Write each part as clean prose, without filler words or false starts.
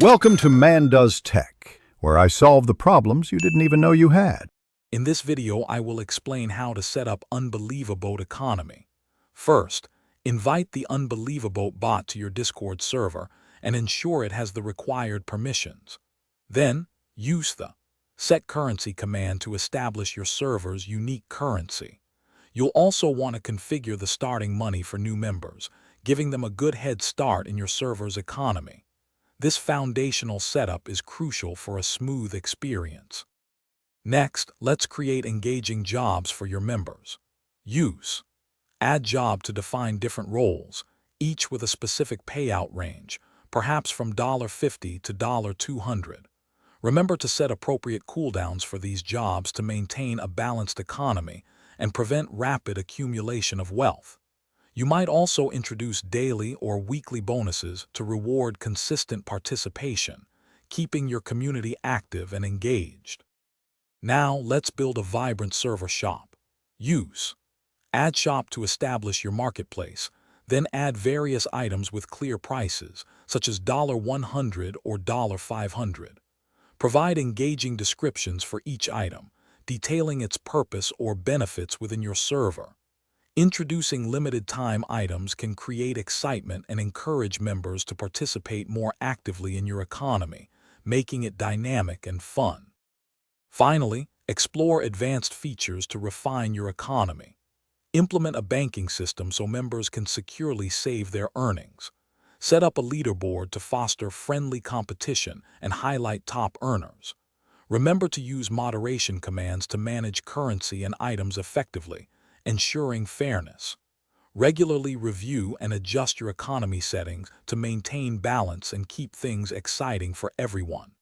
Welcome to Man Does Tech, where I solve the problems you didn't even know you had. In this video, I will explain how to set up UnbelievaBoat economy. First, invite the UnbelievaBoat bot to your Discord server and ensure it has the required permissions. Then, use the set currency command to establish your server's unique currency. You'll also want to configure the starting money for new members, giving them a good head start in your server's economy. This foundational setup is crucial for a smooth experience. Next, let's create engaging jobs for your members. Use Add Job to define different roles, each with a specific payout range, perhaps from $50 to $200. Remember to set appropriate cooldowns for these jobs to maintain a balanced economy and prevent rapid accumulation of wealth. You might also introduce daily or weekly bonuses to reward consistent participation, keeping your community active and engaged. Now, let's build a vibrant server shop. Use Add Shop to establish your marketplace, then add various items with clear prices, such as $100 or $500. Provide engaging descriptions for each item, detailing its purpose or benefits within your server. Introducing limited-time items can create excitement and encourage members to participate more actively in your economy, making it dynamic and fun. Finally, explore advanced features to refine your economy. Implement a banking system so members can securely save their earnings. Set up a leaderboard to foster friendly competition and highlight top earners. Remember to use moderation commands to manage currency and items effectively, ensuring fairness. Regularly review and adjust your economy settings to maintain balance and keep things exciting for everyone.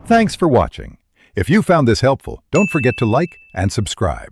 Thanks for watching. If you found this helpful, don't forget to like and subscribe.